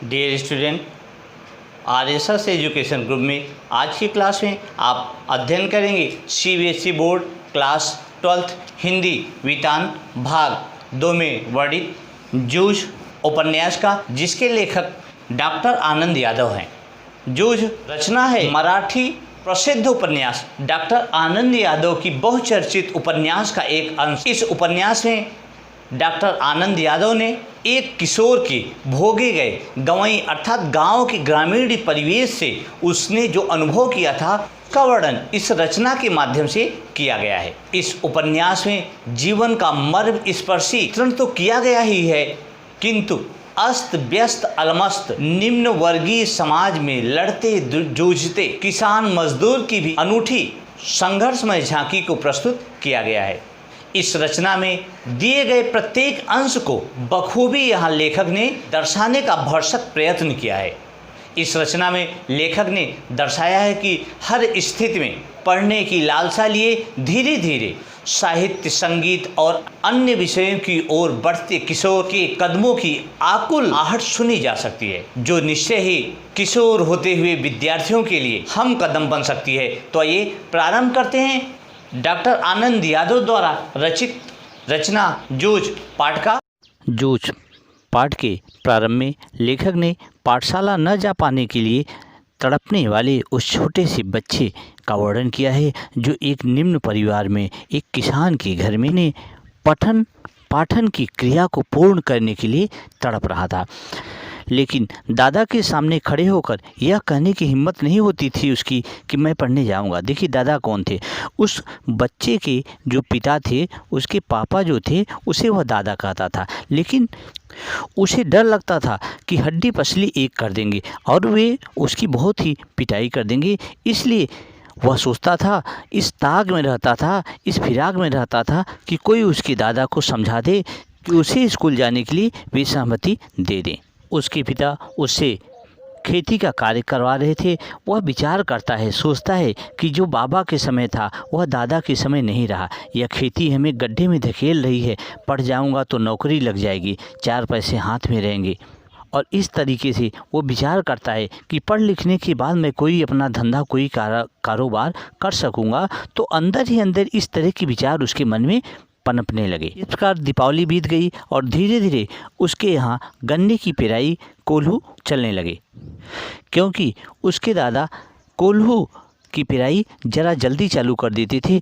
Dear student, RSS education group में आज की क्लास में आप अध्ययन करेंगे CBSE board class 12th Hindi Vitan भाग 2 में वर्णित जूझ उपन्यास का, जिसके लेखक डॉक्टर आनंद यादव हैं। जूझ रचना है मराठी प्रसिद्ध उपन्यास डॉक्टर आनंद यादव की बहुचर्चित उपन्यास का एक अंश। इस उपन्यास में डॉक्टर आनंद यादव ने एक किशोर के भोगे गए गंवई अर्थात गांव के ग्रामीण परिवेश से उसने जो अनुभव किया था का वर्णन इस रचना के माध्यम से किया गया है। इस उपन्यास में जीवन का मर्म स्पर्शी चित्रण तो किया गया ही है, किंतु अस्त व्यस्त अलमस्त निम्न वर्गीय समाज में लड़ते जूझते किसान मजदूर की भी अनूठी संघर्षमय झांकी को प्रस्तुत किया गया है। इस रचना में दिए गए प्रत्येक अंश को बखूबी यहाँ लेखक ने दर्शाने का भरसक प्रयत्न किया है। इस रचना में लेखक ने दर्शाया है कि हर स्थिति में पढ़ने की लालसा लिए धीरे धीरे साहित्य, संगीत और अन्य विषयों की ओर बढ़ते किशोर के कदमों की आकुल आहट सुनी जा सकती है, जो निश्चय ही किशोर होते हुए विद्यार्थियों के लिए हम कदम बन सकती है। तो आइए प्रारंभ करते हैं डॉक्टर आनंद यादव द्वारा रचित रचना जूझ पाठ का। जूझ पाठ के प्रारंभ में लेखक ने पाठशाला न जा पाने के लिए तड़पने वाले उस छोटे से बच्चे का वर्णन किया है, जो एक निम्न परिवार में एक किसान के घर में ने पठन पाठन की क्रिया को पूर्ण करने के लिए तड़प रहा था, लेकिन दादा के सामने खड़े होकर यह कहने की हिम्मत नहीं होती थी उसकी कि मैं पढ़ने जाऊंगा। देखिए दादा कौन थे? उस बच्चे के जो पिता थे, उसके पापा जो थे, उसे वह दादा कहता था, लेकिन उसे डर लगता था कि हड्डी पसली एक कर देंगे और वे उसकी बहुत ही पिटाई कर देंगे। इसलिए वह सोचता था, इस ताक में रहता था, इस फिराक में रहता था कि कोई उसके दादा को समझा दे कि उसे स्कूल जाने के लिए वे सहमति दे दें। उसके पिता उससे खेती का कार्य करवा रहे थे। वह विचार करता है, सोचता है कि जो बाबा के समय था वह दादा के समय नहीं रहा। यह खेती हमें गड्ढे में धकेल रही है। पढ़ जाऊंगा तो नौकरी लग जाएगी, 4 पैसे हाथ में रहेंगे। और इस तरीके से वो विचार करता है कि पढ़ लिखने के बाद मैं कोई अपना धंधा, कोई कारोबार कर सकूंगा। तो अंदर ही अंदर इस तरह के विचार उसके मन में पनपने लगे। इस प्रकार दीपावली बीत गई और धीरे धीरे उसके यहाँ गन्ने की पेराई कोल्हू चलने लगे, क्योंकि उसके दादा कोल्हू की पेराई ज़रा जल्दी चालू कर देते थे।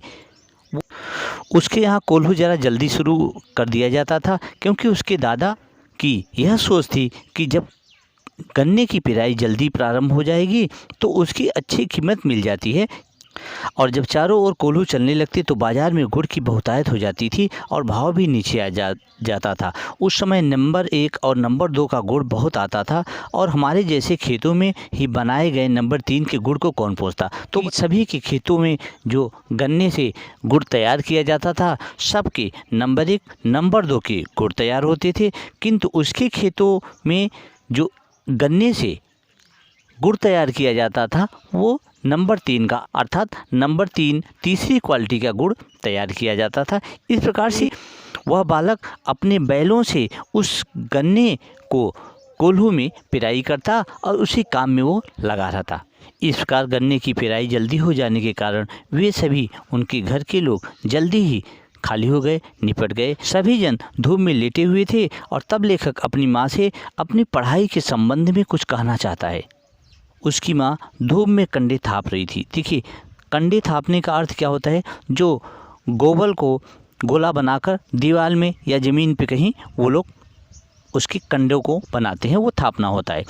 उसके यहाँ कोल्हू ज़रा जल्दी शुरू कर दिया जाता था, क्योंकि उसके दादा की यह सोच थी कि जब गन्ने की पेराई जल्दी प्रारंभ हो जाएगी तो उसकी अच्छी कीमत मिल जाती है, और जब चारों ओर कोल्हू चलने लगते तो बाज़ार में गुड़ की बहुतायत हो जाती थी और भाव भी नीचे आ जाता था। उस समय नंबर 1 और नंबर 2 का गुड़ बहुत आता था, और हमारे जैसे खेतों में ही बनाए गए नंबर 3 के गुड़ को कौन पूछता। तो सभी के खेतों में जो गन्ने से गुड़ तैयार किया जाता था, सबके नंबर 1 नंबर 2 के गुड़ तैयार होते थे, किंतु उसके खेतों में जो गन्ने से गुड़ तैयार किया जाता था वो नंबर 3 का, अर्थात नंबर 3 तीसरी क्वालिटी का गुड़ तैयार किया जाता था। इस प्रकार से वह बालक अपने बैलों से उस गन्ने को कोल्हू में पेराई करता और उसी काम में वो लगा रहता। इस प्रकार गन्ने की पेराई जल्दी हो जाने के कारण वे सभी, उनके घर के लोग जल्दी ही खाली हो गए, निपट गए। सभी जन धूप में लेटे हुए थे, और तब लेखक अपनी माँ से अपनी पढ़ाई के संबंध में कुछ कहना चाहता है। उसकी माँ धूप में कंडे थाप रही थी। देखिए, कंडे थापने का अर्थ क्या होता है? जो गोबर को गोला बनाकर दीवार में या ज़मीन पे कहीं वो लोग उसके कंडों को बनाते हैं, वो थापना होता है।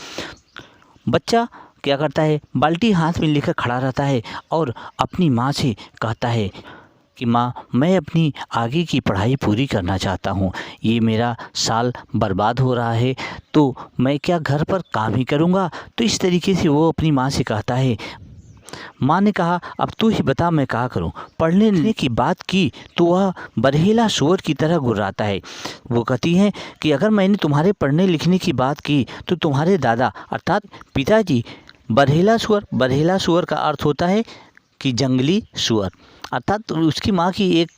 बच्चा क्या करता है? बाल्टी हाथ में लेकर खड़ा रहता है और अपनी माँ से कहता है कि माँ, मैं अपनी आगे की पढ़ाई पूरी करना चाहता हूँ। ये मेरा साल बर्बाद हो रहा है, तो मैं क्या घर पर काम ही करूँगा? तो इस तरीके से वो अपनी माँ से कहता है। माँ ने कहा, अब तू ही बता मैं क्या करूँ। पढ़ने लिखने की बात की तो वह बरहेला सुअर की तरह गुर्राता है। वो कहती है कि अगर मैंने तुम्हारे पढ़ने लिखने की बात की तो तुम्हारे दादा अर्थात पिताजी बरहेला सुअर का अर्थ होता है कि जंगली सुअर, अर्थात उसकी माँ की एक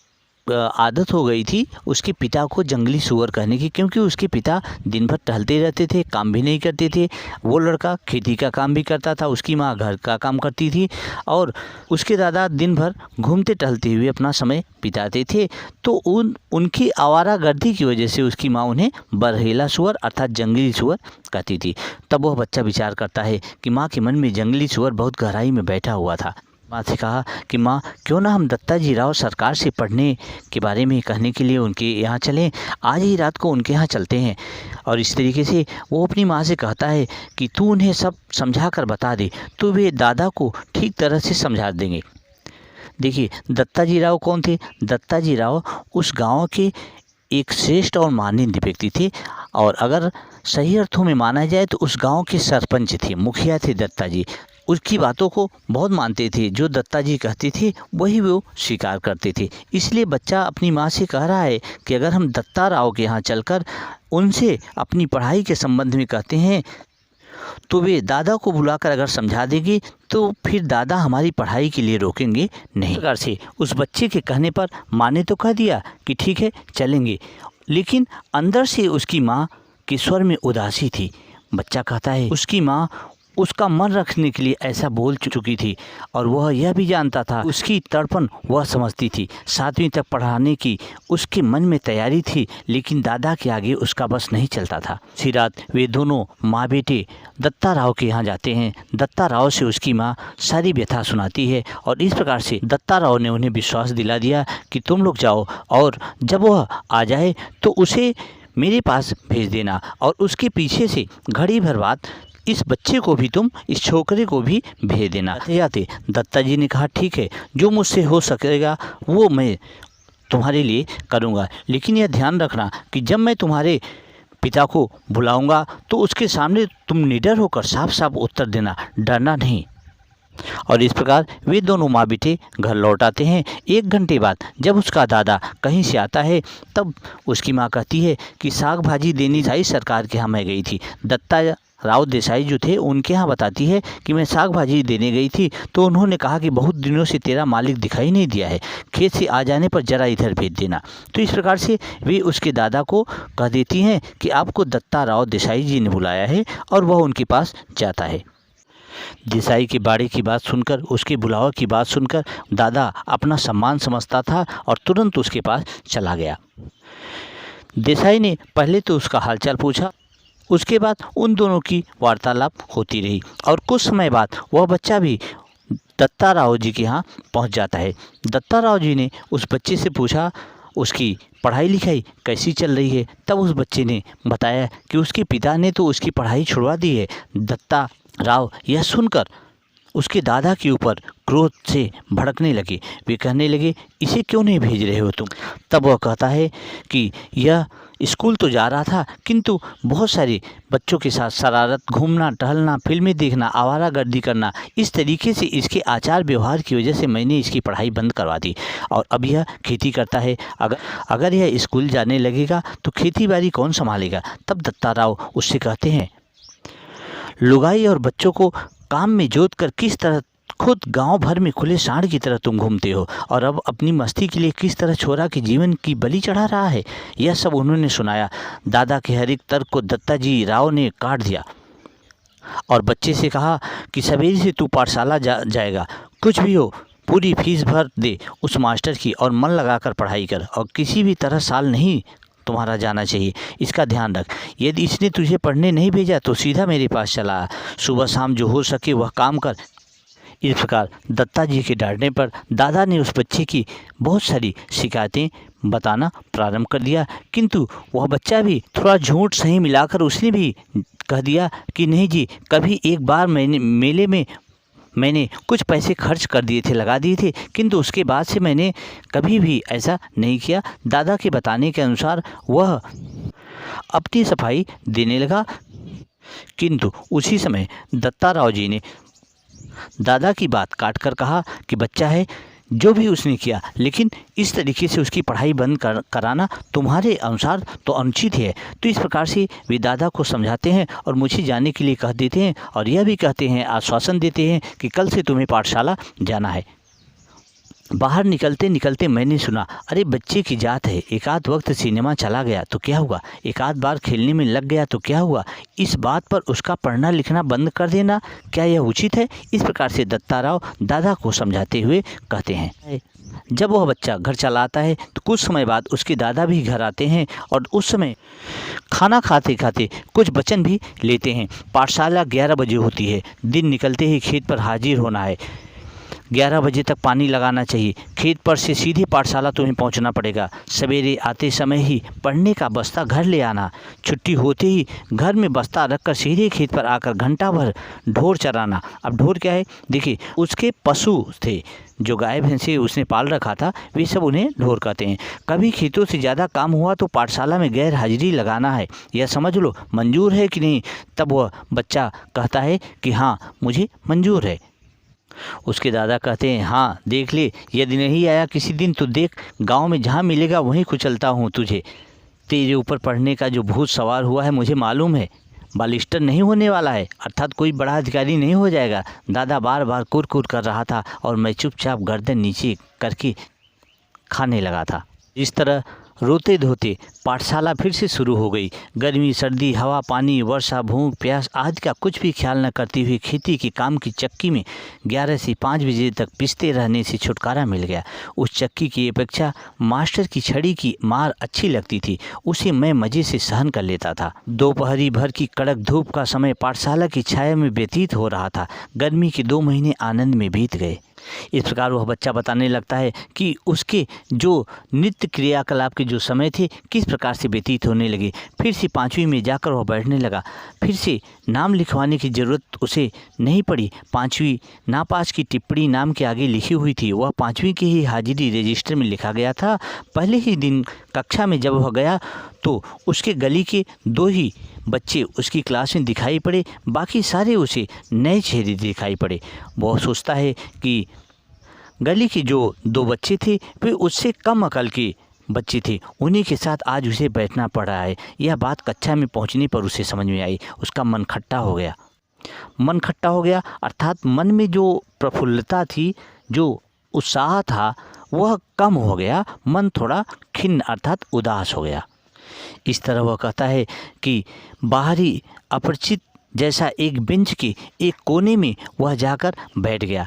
आदत हो गई थी उसके पिता को जंगली सूअर कहने की, क्योंकि उसके पिता दिन भर टहलते रहते थे, काम भी नहीं करते थे। वो लड़का खेती का काम भी करता था, उसकी माँ घर का काम करती थी और उसके दादा दिन भर घूमते टहलते हुए अपना समय बिताते थे। तो उनकी आवारागर्दी की वजह से उसकी माँ उन्हें बरहेला सूअर अर्थात जंगली सूअर कहती थी। तब वह बच्चा विचार करता है कि माँ के मन में जंगली सूअर बहुत गहराई में बैठा हुआ था। माँ से कहा कि माँ, क्यों ना हम दत्ताजी राव सरकार से पढ़ने के बारे में कहने के लिए उनके यहाँ चलें, आज ही रात को उनके यहाँ चलते हैं। और इस तरीके से वो अपनी माँ से कहता है कि तू उन्हें सब समझा कर बता दे, तो वे दादा को ठीक तरह से समझा देंगे। देखिए, दत्ताजी राव कौन थे? दत्ताजी राव उस गांव के एक श्रेष्ठ और माननीय व्यक्ति थे, और अगर सही अर्थों में माना जाए तो उस गांव के सरपंच थे, मुखिया थे दत्ताजी। उसकी बातों को बहुत मानते थे, जो दत्ताजी कहते थे वही वो स्वीकार करते थे। इसलिए बच्चा अपनी माँ से कह रहा है कि अगर हम दत्ता राव के यहाँ चलकर उनसे अपनी पढ़ाई के संबंध में कहते हैं तो वे दादा को बुलाकर अगर समझा देंगे तो फिर दादा हमारी पढ़ाई के लिए रोकेंगे नहीं। प्रकार से उस बच्चे के कहने पर माँ ने तो कह दिया कि ठीक है चलेंगे, लेकिन अंदर से उसकी माँ के स्वर में उदासी थी। बच्चा कहता है उसकी माँ उसका मन रखने के लिए ऐसा बोल चुकी थी, और वह यह भी जानता था उसकी तड़पन वह समझती थी। 7वीं तक पढ़ाने की उसके मन में तैयारी थी, लेकिन दादा के आगे उसका बस नहीं चलता था। इसी रात वे दोनों माँ बेटे दत्ता राव के यहाँ जाते हैं। दत्ता राव से उसकी माँ सारी व्यथा सुनाती है, और इस प्रकार से दत्ता राव ने उन्हें विश्वास दिला दिया कि तुम लोग जाओ, और जब वह आ जाए तो उसे मेरे पास भेज देना, और उसके पीछे से घड़ी भर बाद इस बच्चे को भी तुम, इस छोकरे को भी भेज देना। जाते दत्ताजी ने कहा ठीक है, जो मुझसे हो सकेगा वो मैं तुम्हारे लिए करूँगा, लेकिन यह ध्यान रखना कि जब मैं तुम्हारे पिता को बुलाऊंगा तो उसके सामने तुम निडर होकर साफ साफ उत्तर देना, डरना नहीं। और इस प्रकार वे दोनों माँ बेटे घर लौट आते हैं। 1 घंटे बाद जब उसका दादा कहीं से आता है, तब उसकी माँ कहती है कि साग भाजी देनी देसाई सरकार के यहाँ मैं गई थी। दत्ता राव देसाई जो थे उनके यहाँ बताती है कि मैं साग भाजी देने गई थी, तो उन्होंने कहा कि बहुत दिनों से तेरा मालिक दिखाई नहीं दिया है, खेत से आ जाने पर ज़रा इधर भेज देना। तो इस प्रकार से वे उसके दादा को कह देती हैं कि आपको दत्ता राव देसाई जी ने बुलाया है, और वह उनके पास जाता है। देसाई के बाड़े की बात सुनकर, उसके बुलावा की बात सुनकर दादा अपना सम्मान समझता था और तुरंत उसके पास चला गया। देसाई ने पहले तो उसका हालचाल पूछा, उसके बाद उन दोनों की वार्तालाप होती रही, और कुछ समय बाद वह बच्चा भी दत्ता राव जी के यहाँ पहुँच जाता है। दत्ता राव जी ने उस बच्चे से पूछा उसकी पढ़ाई लिखाई कैसी चल रही है। तब उस बच्चे ने बताया कि उसके पिता ने तो उसकी पढ़ाई छुड़वा दी है। दत्ता राव यह सुनकर उसके दादा के ऊपर क्रोध से भड़कने लगे। वे कहने लगे, इसे क्यों नहीं भेज रहे हो तुम? तब वह कहता है कि यह स्कूल तो जा रहा था, किंतु बहुत सारे बच्चों के साथ शरारत, घूमना टहलना, फिल्में देखना, आवारागर्दी करना, इस तरीके से इसके आचार व्यवहार की वजह से मैंने इसकी पढ़ाई बंद करवा दी, और अब यह खेती करता है। अगर यह स्कूल जाने लगेगा तो खेती बाड़ी कौन संभालेगा? तब दत्ता राव उससे कहते हैं, लुगाई और बच्चों को काम में जोत कर किस तरह खुद गांव भर में खुले सांड की तरह तुम घूमते हो, और अब अपनी मस्ती के लिए किस तरह छोरा के जीवन की बलि चढ़ा रहा है। यह सब उन्होंने सुनाया। दादा के हर एक तर्क को दत्ताजी राव ने काट दिया, और बच्चे से कहा कि सवेरे से तू पाठशाला जाएगा, कुछ भी हो पूरी फीस भर दे उस मास्टर की, और मन लगाकर पढ़ाई कर, और किसी भी तरह साल नहीं तुम्हारा जाना चाहिए, इसका ध्यान रख। यदि इसने तुझे पढ़ने नहीं भेजा तो सीधा मेरे पास चला आ, सुबह शाम जो हो सके वह काम कर। इस प्रकार दत्ता जी के डांटने पर दादा ने उस बच्चे की बहुत सारी शिकायतें बताना प्रारंभ कर दिया, किंतु वह बच्चा भी थोड़ा झूठ सही मिलाकर उसने भी कह दिया कि नहीं जी, कभी एक बार मेले में मैंने कुछ पैसे खर्च कर दिए थे, लगा दिए थे, किंतु उसके बाद से मैंने कभी भी ऐसा नहीं किया। दादा के बताने के अनुसार वह अपनी सफाई देने लगा, किंतु उसी समय दत्ता राव जी ने दादा की बात काटकर कहा कि बच्चा है, जो भी उसने किया, लेकिन इस तरीके से उसकी पढ़ाई बंद कराना तुम्हारे अनुसार तो अनुचित है। तो इस प्रकार से वे दादा को समझाते हैं और मुझे जाने के लिए कह देते हैं, और यह भी कहते हैं, आश्वासन देते हैं कि कल से तुम्हें पाठशाला जाना है। बाहर निकलते निकलते मैंने सुना, अरे बच्चे की जात है, एक आध वक्त सिनेमा चला गया तो क्या हुआ, एक आध बार खेलने में लग गया तो क्या हुआ, इस बात पर उसका पढ़ना लिखना बंद कर देना क्या यह उचित है? इस प्रकार से दत्ताराव दादा को समझाते हुए कहते हैं। जब वह बच्चा घर चला आता है तो कुछ समय बाद उसके दादा भी घर आते हैं और उस समय खाना खाते खाते कुछ वचन भी लेते हैं। पाठशाला 11 बजे होती है। दिन निकलते ही खेत पर हाजिर होना है। 11 बजे तक पानी लगाना चाहिए। खेत पर से सीधे पाठशाला तुम्हें पहुंचना पड़ेगा। सवेरे आते समय ही पढ़ने का बस्ता घर ले आना। छुट्टी होते ही घर में बस्ता रखकर सीधे खेत पर आकर घंटा भर ढोर चराना। अब ढोर क्या है? देखिए, उसके पशु थे, जो गाय भैंसे उसने पाल रखा था, वे सब उन्हें ढोर कहते हैं। कभी खेतों से ज़्यादा काम हुआ तो पाठशाला में गैर हाजिरी लगाना है। यह समझ लो मंजूर है कि नहीं। तब वह बच्चा कहता है कि हाँ मुझे मंजूर है। उसके दादा कहते हैं, हाँ देख ले, यदि नहीं आया किसी दिन तो देख, गांव में जहाँ मिलेगा वहीं कुचलता हूँ तुझे। तेरे ऊपर पढ़ने का जो भूत सवार हुआ है मुझे मालूम है, बालिस्टर नहीं होने वाला है, अर्थात कोई बड़ा अधिकारी नहीं हो जाएगा। दादा बार बार कुर कर रहा था और मैं चुपचाप गर्दन नीचे करके खाने लगा था। इस तरह रोते धोते पाठशाला फिर से शुरू हो गई। गर्मी सर्दी हवा पानी वर्षा भूख प्यास आदि का कुछ भी ख्याल न करते हुए खेती के काम की चक्की में 11 से 5 बजे तक पिसते रहने से छुटकारा मिल गया। उस चक्की की अपेक्षा मास्टर की छड़ी की मार अच्छी लगती थी, उसे मैं मज़े से सहन कर लेता था। दोपहरी भर की कड़क धूप का समय पाठशाला की छाया में व्यतीत हो रहा था। गर्मी के 2 महीने आनंद में बीत गए। इस प्रकार वह बच्चा बताने लगता है कि उसके जो नित्य क्रियाकलाप के जो समय थे किस प्रकार से व्यतीत होने लगे। फिर से 5वीं में जाकर वह बैठने लगा। फिर से नाम लिखवाने की ज़रूरत उसे नहीं पड़ी। 5वीं नापास की टिप्पणी नाम के आगे लिखी हुई थी। वह 5वीं की ही हाजिरी रजिस्टर में लिखा गया था। पहले ही दिन कक्षा में जब वह गया तो उसके गली के 2 ही बच्चे उसकी क्लास में दिखाई पड़े, बाकी सारे उसे नए चेहरे दिखाई पड़े। वह सोचता है कि गली के जो 2 बच्चे थे वे उससे कम अकल के बच्चे थे, उन्हीं के साथ आज उसे बैठना पड़ रहा है। यह बात कक्षा में पहुंचने पर उसे समझ में आई। उसका मन खट्टा हो गया। मन खट्टा हो गया अर्थात मन में जो प्रफुल्लता थी, जो उत्साह था, वह कम हो गया। मन थोड़ा खिन्न अर्थात उदास हो गया। इस तरह वह कहता है कि बाहरी अपरिचित जैसा एक बेंच के एक कोने में वह जाकर बैठ गया।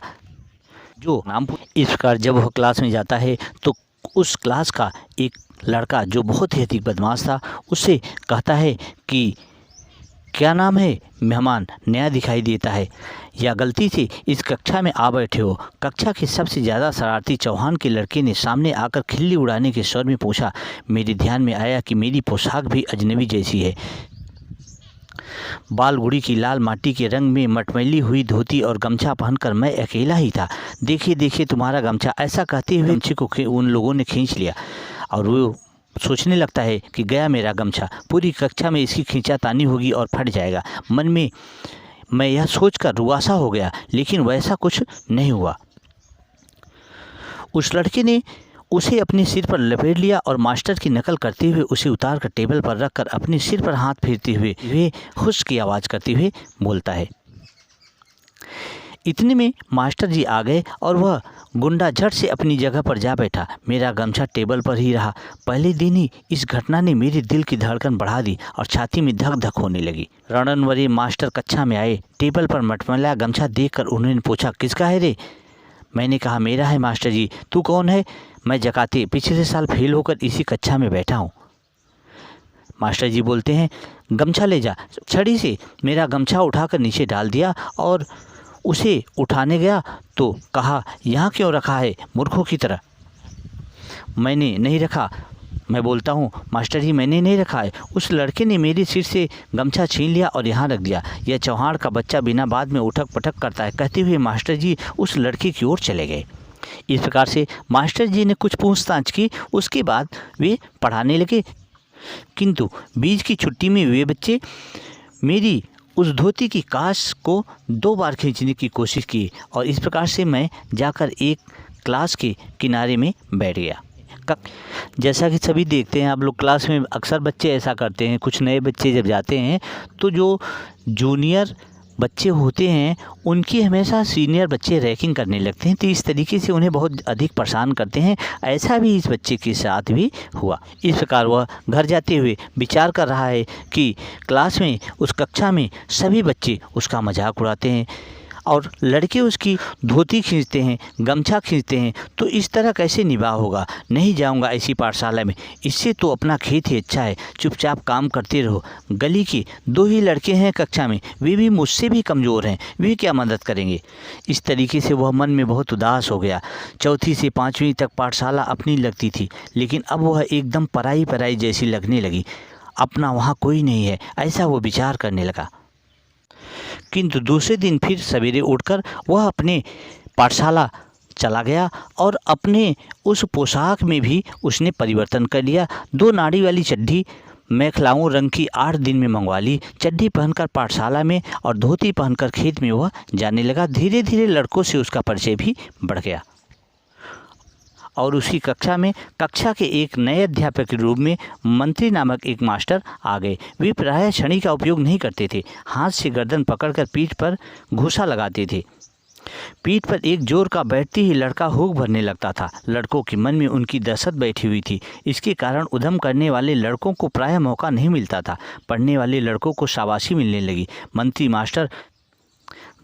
जो नाम इस प्रकार जब वह क्लास में जाता है तो उस क्लास का एक लड़का जो बहुत ही अधिक बदमाश था उससे कहता है कि क्या नाम है? मेहमान नया दिखाई देता है या गलती से इस कक्षा में आ बैठे हो? कक्षा के सबसे ज़्यादा शरारती चौहान के लड़के ने सामने आकर खिल्ली उड़ाने के स्वर में पूछा। मेरे ध्यान में आया कि मेरी पोशाक भी अजनबी जैसी है। बालगुड़ी की लाल माटी के रंग में मटमैली हुई धोती और गमछा पहनकर मैं अकेला ही था। देखिए देखिए तुम्हारा गमछा, ऐसा कहते हुए गमछे को उन लोगों ने खींच लिया और वो सोचने लगता है कि गया मेरा गमछा, पूरी कक्षा में इसकी खींचातानी होगी और फट जाएगा। मन में मैं यह सोचकर रुआसा हो गया, लेकिन वैसा कुछ नहीं हुआ। उस लड़के ने उसे अपने सिर पर लपेट लिया और मास्टर की नकल करते हुए उसे उतार कर टेबल पर रखकर अपने सिर पर हाथ फेरते हुए खुश की आवाज़ करते हुए बोलता है। इतने में मास्टर जी आ गए और वह गुंडा झट से अपनी जगह पर जा बैठा। मेरा गमछा टेबल पर ही रहा। पहले दिन ही इस घटना ने मेरे दिल की धड़कन बढ़ा दी और छाती में धक धक होने लगी। रणनवरी मास्टर कक्षा में आए। टेबल पर मटमैला गमछा देखकर उन्होंने पूछा, किसका है रे? मैंने कहा, मेरा है मास्टर जी। तू कौन है? मैं जकाते पिछले साल फेल होकर इसी कक्षा में बैठा हूँ। मास्टर जी बोलते हैं, गमछा ले जा। छड़ी से मेरा गमछा उठाकर नीचे डाल दिया और उसे उठाने गया तो कहा, यहाँ क्यों रखा है मूर्खों की तरह? मैंने नहीं रखा। मैं बोलता हूँ, मास्टर जी मैंने नहीं रखा है। उस लड़के ने मेरे सिर से गमछा छीन लिया और यहाँ रख दिया। यह चौहान का बच्चा बिना बाद में उठक पटक करता है, कहते हुए मास्टर जी उस लड़के की ओर चले गए। इस प्रकार से मास्टर जी ने कुछ पूछताछ की। उसके बाद वे पढ़ाने लगे, किंतु बीच की छुट्टी में वे बच्चे मेरी उस धोती की काश को 2 बार खींचने की कोशिश की और इस प्रकार से मैं जाकर एक क्लास के किनारे में बैठ गया। जैसा कि सभी देखते हैं आप लोग, क्लास में अक्सर बच्चे ऐसा करते हैं। कुछ नए बच्चे जब जाते हैं तो जो जूनियर बच्चे होते हैं उनकी हमेशा सीनियर बच्चे रैगिंग करने लगते हैं, तो इस तरीके से उन्हें बहुत अधिक परेशान करते हैं। ऐसा भी इस बच्चे के साथ भी हुआ। इस प्रकार वह घर जाते हुए विचार कर रहा है कि क्लास में, उस कक्षा में सभी बच्चे उसका मजाक उड़ाते हैं और लड़के उसकी धोती खींचते हैं, गमछा खींचते हैं, तो इस तरह कैसे निभाव होगा। नहीं जाऊंगा ऐसी पाठशाला में, इससे तो अपना खेत ही अच्छा है, चुपचाप काम करते रहो। गली के 2 ही लड़के हैं कक्षा में, वे भी मुझसे भी कमज़ोर हैं, वे क्या मदद करेंगे। इस तरीके से वह मन में बहुत उदास हो गया। 4वीं से 5वीं तक पाठशाला अपनी लगती थी, लेकिन अब वह एकदम पराई पराई जैसी लगने लगी। अपना वहाँ कोई नहीं है, ऐसा वो विचार करने लगा। किंतु दूसरे दिन फिर सवेरे उठकर वह अपने पाठशाला चला गया और अपने उस पोशाक में भी उसने परिवर्तन कर लिया। 2 नाड़ी वाली चड्ढी मेखलाऊ रंग की 8 दिन में मंगवा ली। चड्ढी पहनकर पाठशाला में और धोती पहनकर खेत में वह जाने लगा। धीरे धीरे लड़कों से उसका परिचय भी बढ़ गया और उसी कक्षा में कक्षा के एक नए अध्यापक के रूप में मंत्री नामक एक मास्टर आ गए। वे प्रायः छड़ी का उपयोग नहीं करते थे, हाथ से गर्दन पकड़कर पीठ पर घूंसा लगाते थे। पीठ पर एक जोर का बैठते ही लड़का हुक भरने लगता था। लड़कों के मन में उनकी दहशत बैठी हुई थी। इसके कारण उद्यम करने वाले लड़कों को प्रायः मौका नहीं मिलता था। पढ़ने वाले लड़कों को शाबाशी मिलने लगी। मंत्री मास्टर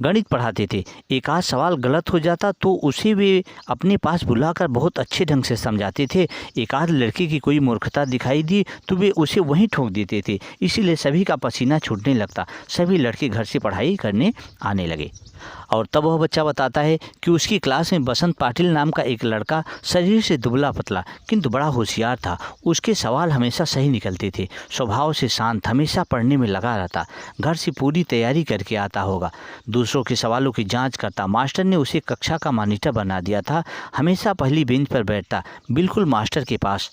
गणित पढ़ाते थे। एक आध सवाल गलत हो जाता तो उसे वे अपने पास बुलाकर बहुत अच्छे ढंग से समझाते थे। एक आध लड़के की कोई मूर्खता दिखाई दी तो वे उसे वहीं ठोक देते थे। इसीलिए सभी का पसीना छूटने लगता। सभी लड़के घर से पढ़ाई करने आने लगे। और तब वह बच्चा बताता है कि उसकी क्लास में बसंत पाटिल नाम का एक लड़का, शरीर से दुबला पतला किंतु बड़ा होशियार था। उसके सवाल हमेशा सही निकलते थे। स्वभाव से शांत, हमेशा पढ़ने में लगा रहता। घर से पूरी तैयारी करके आता होगा। दूसरों के सवालों की जांच करता। मास्टर ने उसे कक्षा का मॉनिटर बना दिया था। हमेशा पहली बेंच पर बैठता, बिल्कुल मास्टर के पास,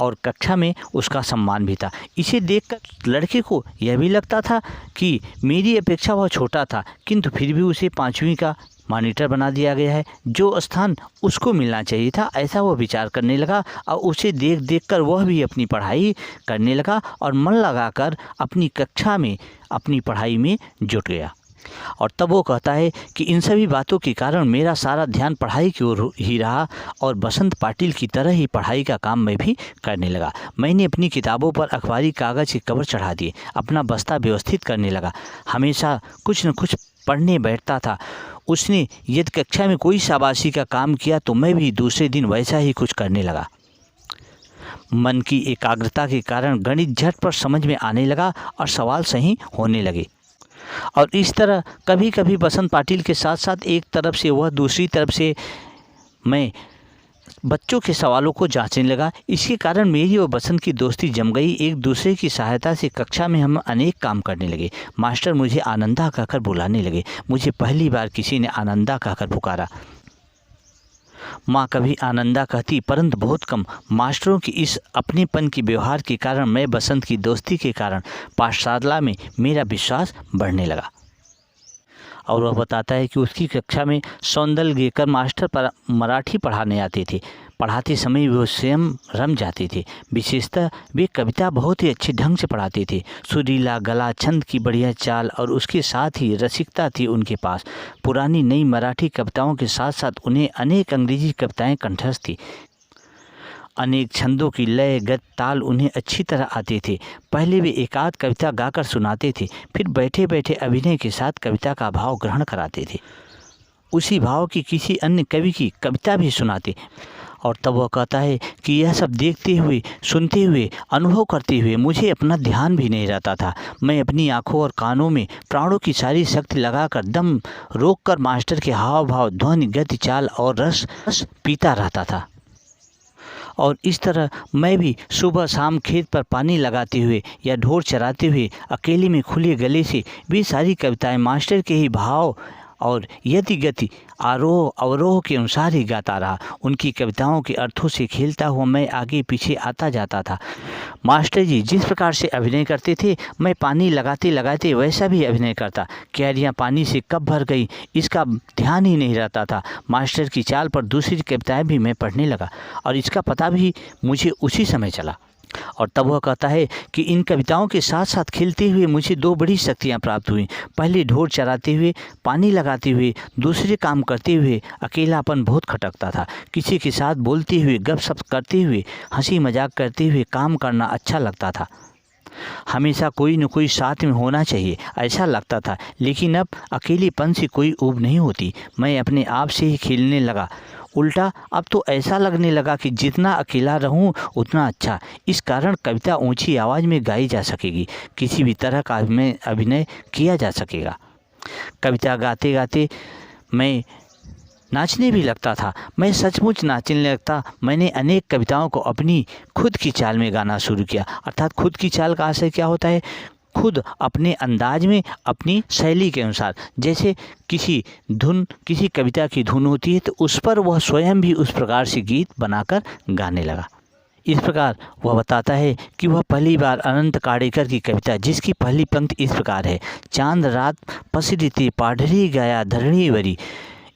और कक्षा में उसका सम्मान भी था। इसे देखकर लड़के को यह भी लगता था कि मेरी अपेक्षा वह छोटा था, किंतु फिर भी उसे 5वीं का मॉनिटर बना दिया गया है। जो स्थान उसको मिलना चाहिए था, ऐसा वह विचार करने लगा। और उसे देख देख कर वह भी अपनी पढ़ाई करने लगा और मन लगाकर अपनी कक्षा में, अपनी पढ़ाई में जुट गया। और तब वो कहता है कि इन सभी बातों के कारण मेरा सारा ध्यान पढ़ाई की ओर ही रहा और बसंत पाटिल की तरह ही पढ़ाई का काम मैं भी करने लगा। मैंने अपनी किताबों पर अखबारी कागज़ के कवर चढ़ा दिए, अपना बस्ता व्यवस्थित करने लगा। हमेशा कुछ न कुछ पढ़ने बैठता था। उसने यदि कक्षा में कोई शाबाशी का काम किया तो मैं भी दूसरे दिन वैसा ही कुछ करने लगा। मन की एकाग्रता के कारण गणित झटपट समझ में आने लगा और सवाल सही होने लगे। और इस तरह कभी कभी बसंत पाटिल के साथ साथ एक तरफ से वह, दूसरी तरफ से मैं बच्चों के सवालों को जांचने लगा। इसके कारण मेरी और बसंत की दोस्ती जम गई। एक दूसरे की सहायता से कक्षा में हम अनेक काम करने लगे। मास्टर मुझे आनंदा कहकर बुलाने लगे। मुझे पहली बार किसी ने आनंदा कहकर पुकारा। माँ कभी आनंदा कहती, परंतु बहुत कम। मास्टरों की इस अपनेपन के व्यवहार के कारण, मैं बसंत की दोस्ती के कारण पाठशाला में मेरा विश्वास बढ़ने लगा। और वह बताता है कि उसकी कक्षा में सौंदलगेकर मास्टर पर मराठी पढ़ाने आते थे। पढ़ाते समय वो स्वयं रम जाते थे। विशेषतः वे कविता बहुत ही अच्छे ढंग से पढ़ाते थे। सुरीला गला, छंद की बढ़िया चाल और उसके साथ ही रसिकता थी उनके पास। पुरानी नई मराठी कविताओं के साथ साथ उन्हें अनेक अंग्रेजी कविताएं कंठस्थ थी। अनेक छंदों की लय, गत, ताल उन्हें अच्छी तरह आते थे। पहले वे एकाध कविता गाकर सुनाते थे, फिर बैठे बैठे अभिनय के साथ कविता का भाव ग्रहण कराते थे। उसी भाव की किसी अन्य कवि की कविता भी सुनाते। और तब वह कहता है कि यह सब देखते हुए, सुनते हुए, अनुभव करते हुए मुझे अपना ध्यान भी नहीं रहता था। मैं अपनी आँखों और कानों में प्राणों की सारी शक्ति लगाकर दम रोककर मास्टर के हाव भाव, ध्वनि, गति, चाल और रस पीता रहता था। और इस तरह मैं भी सुबह शाम खेत पर पानी लगाते हुए या ढोर चराते हुए अकेले में खुले गले से वे सारी कविताएं मास्टर के ही भाव और यति गति, आरोह अवरोह के अनुसार ही गाता रहा। उनकी कविताओं के अर्थों से खेलता हुआ मैं आगे पीछे आता जाता था। मास्टर जी जिस प्रकार से अभिनय करते थे, मैं पानी लगाते लगाते वैसा भी अभिनय करता। क्यारियाँ पानी से कब भर गई इसका ध्यान ही नहीं रहता था। मास्टर की चाल पर दूसरी कविताएं भी मैं पढ़ने लगा और इसका पता भी मुझे उसी समय चला। और तब वह कहता है कि इन कविताओं के साथ साथ खेलते हुए मुझे दो बड़ी शक्तियाँ प्राप्त हुई। पहले ढोर चराते हुए, पानी लगाते हुए, दूसरे काम करते हुए अकेलापन बहुत खटकता था। किसी के साथ बोलते हुए, गपशप करते हुए, हंसी मजाक करते हुए काम करना अच्छा लगता था। हमेशा कोई न कोई साथ में होना चाहिए ऐसा लगता था। लेकिन अब अकेलेपन से कोई ऊब नहीं होती। मैं अपने आप से ही खेलने लगा। उल्टा अब तो ऐसा लगने लगा कि जितना अकेला रहूं उतना अच्छा। इस कारण कविता ऊंची आवाज़ में गाई जा सकेगी, किसी भी तरह का अभिनय किया जा सकेगा। कविता गाते गाते मैं नाचने भी लगता था। मैं सचमुच नाचने लगता। मैंने अनेक कविताओं को अपनी खुद की चाल में गाना शुरू किया। अर्थात खुद की चाल का आशय क्या होता है? खुद अपने अंदाज में, अपनी शैली के अनुसार। जैसे किसी कविता की धुन होती है तो उस पर वह स्वयं भी उस प्रकार से गीत बनाकर गाने लगा। इस प्रकार वह बताता है कि वह पहली बार अनंत काडेकर की कविता, जिसकी पहली पंक्ति इस प्रकार है, चांद रात पसरीते पाढ़री गया धरणी वरी,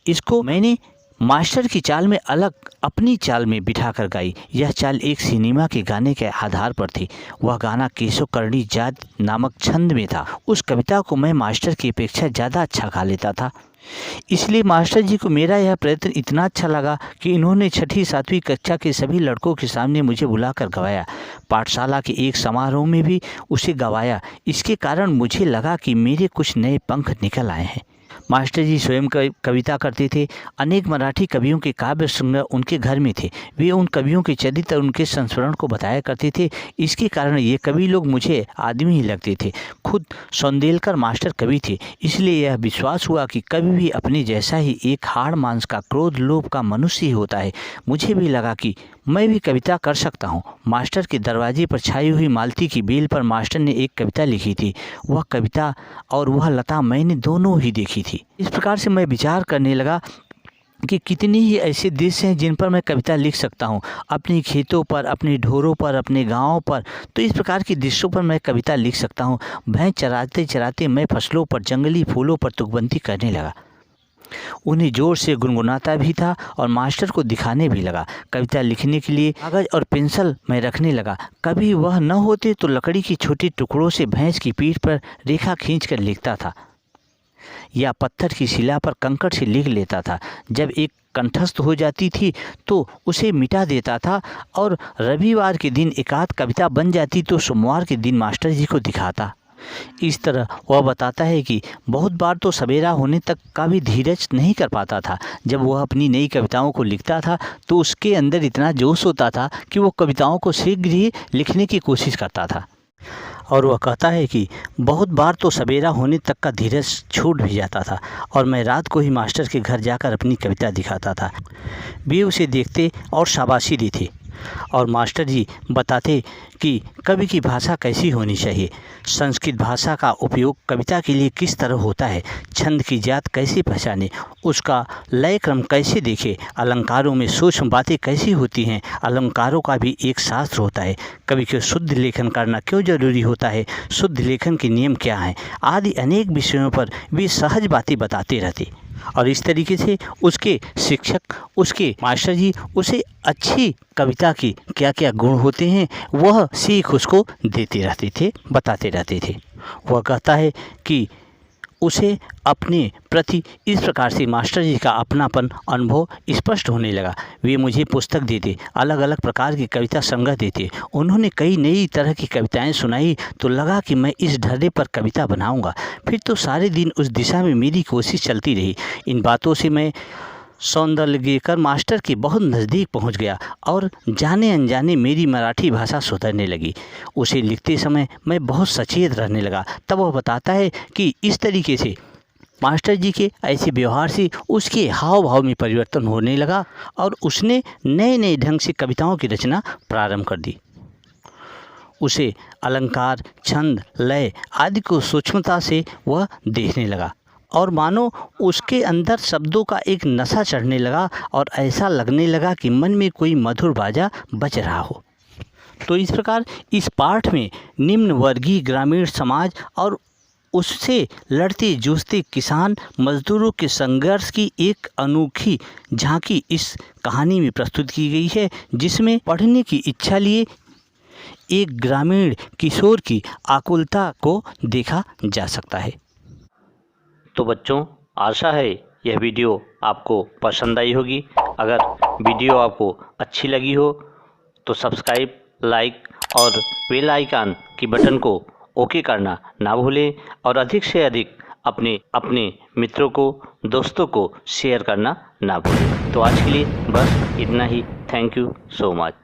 इसको मैंने मास्टर की चाल में अलग अपनी चाल में बिठाकर गाई। यह चाल एक सिनेमा के गाने के आधार पर थी। वह गाना केशव करणी जात नामक छंद में था। उस कविता को मैं मास्टर की अपेक्षा ज़्यादा अच्छा गा लेता था। इसलिए मास्टर जी को मेरा यह प्रयत्न इतना अच्छा लगा कि इन्होंने 6ठी 7वीं कक्षा के सभी लड़कों के सामने मुझे बुलाकर गवाया। पाठशाला के एक समारोह में भी उसे गवाया। इसके कारण मुझे लगा कि मेरे कुछ नए पंख निकल आए हैं। मास्टर जी स्वयं कविता करते थे। अनेक मराठी कवियों के काव्य संग्रह उनके घर में थे। वे उन कवियों के चरित्र और उनके संस्मरण को बताया करते थे। इसके कारण ये कवि लोग मुझे आदमी ही लगते थे। खुद सौंदेलकर मास्टर कवि थे, इसलिए यह विश्वास हुआ कि कवि भी अपने जैसा ही एक हाड़ मांस का, क्रोध लोभ का मनुष्य ही होता है। मुझे भी लगा कि मैं भी कविता कर सकता हूँ। मास्टर के दरवाजे पर छाई हुई मालती की बेल पर मास्टर ने एक कविता लिखी थी। वह कविता और वह लता मैंने दोनों ही देखी थी। इस प्रकार से मैं विचार करने लगा कि कितनी ही ऐसे दृश्य हैं जिन पर मैं कविता लिख सकता हूँ। अपने खेतों पर, अपने ढोरों पर, अपने गाँव पर, तो इस प्रकार के दृश्यों पर मैं कविता लिख सकता हूँ। भैंस चराते चराते मैं फसलों पर, जंगली फूलों पर तुकबंदी करने लगा। उन्हें जोर से गुनगुनाता भी था और मास्टर को दिखाने भी लगा। कविता लिखने के लिए कागज़ और पेंसिल मैं रखने लगा। कभी वह न होते तो लकड़ी की छोटी टुकड़ों से भैंस की पीठ पर रेखा खींचकर लिखता था, या पत्थर की शिला पर कंकड़ से लिख लेता था। जब एक कंठस्थ हो जाती थी तो उसे मिटा देता था और रविवार के दिन एकाध कविता बन जाती तो सोमवार के दिन मास्टर जी को दिखाता। इस तरह वह बताता है कि बहुत बार तो सवेरा होने तक का भी धीरज नहीं कर पाता था। जब वह अपनी नई कविताओं को लिखता था तो उसके अंदर इतना जोश होता था कि वो कविताओं को शीघ्र ही लिखने की कोशिश करता था। और वह कहता है कि बहुत बार तो सवेरा होने तक का धीरज छूट भी जाता था और मैं रात को ही मास्टर के घर जाकर अपनी कविता दिखाता था। वे उसे देखते और शाबाशी देते और मास्टर जी बताते कि कवि की भाषा कैसी होनी चाहिए, संस्कृत भाषा का उपयोग कविता के लिए किस तरह होता है, छंद की जात कैसे पहचाने, उसका लय क्रम कैसे देखे, अलंकारों में सूक्ष्म बातें कैसी होती हैं, अलंकारों का भी एक शास्त्र होता है, कवि को शुद्ध लेखन करना क्यों जरूरी होता है, शुद्ध लेखन के नियम क्या हैं, आदि अनेक विषयों पर वे सहज बातें बताते रहते। और इस तरीके से उसके शिक्षक, उसके मास्टर जी उसे अच्छी कविता की क्या क्या गुण होते हैं वह सीख उसको देते रहते थे, बताते रहते थे। वह कहता है कि उसे अपने प्रति इस प्रकार से मास्टर जी का अपनापन अनुभव स्पष्ट होने लगा। वे मुझे पुस्तक देते, अलग अलग प्रकार की कविता संग्रह देते। उन्होंने कई नई तरह की कविताएं सुनाई तो लगा कि मैं इस ढर्रे पर कविता बनाऊंगा। फिर तो सारे दिन उस दिशा में मेरी कोशिश चलती रही। इन बातों से मैं सौंदर्यकर मास्टर के बहुत नज़दीक पहुंच गया और जाने अनजाने मेरी मराठी भाषा सुधरने लगी। उसे लिखते समय मैं बहुत सचेत रहने लगा। तब वह बताता है कि इस तरीके से मास्टर जी के ऐसे व्यवहार से उसके हाव भाव में परिवर्तन होने लगा और उसने नए नए ढंग से कविताओं की रचना प्रारंभ कर दी। उसे अलंकार, छंद, लय आदि को सूक्ष्मता से वह देखने लगा और मानो उसके अंदर शब्दों का एक नशा चढ़ने लगा और ऐसा लगने लगा कि मन में कोई मधुर बाजा बज रहा हो। तो इस प्रकार इस पाठ में निम्न वर्गीय ग्रामीण समाज और उससे लड़ते जूझते किसान मजदूरों के संघर्ष की एक अनोखी झांकी इस कहानी में प्रस्तुत की गई है, जिसमें पढ़ने की इच्छा लिए एक ग्रामीण किशोर की आकुलता को देखा जा सकता है। तो बच्चों, आशा है यह वीडियो आपको पसंद आई होगी। अगर वीडियो आपको अच्छी लगी हो तो सब्सक्राइब, लाइक और बेल आइकन की बटन को ओके करना ना भूलें और अधिक से अधिक अपने मित्रों को, दोस्तों को शेयर करना ना भूलें। तो आज के लिए बस इतना ही। Thank you so much.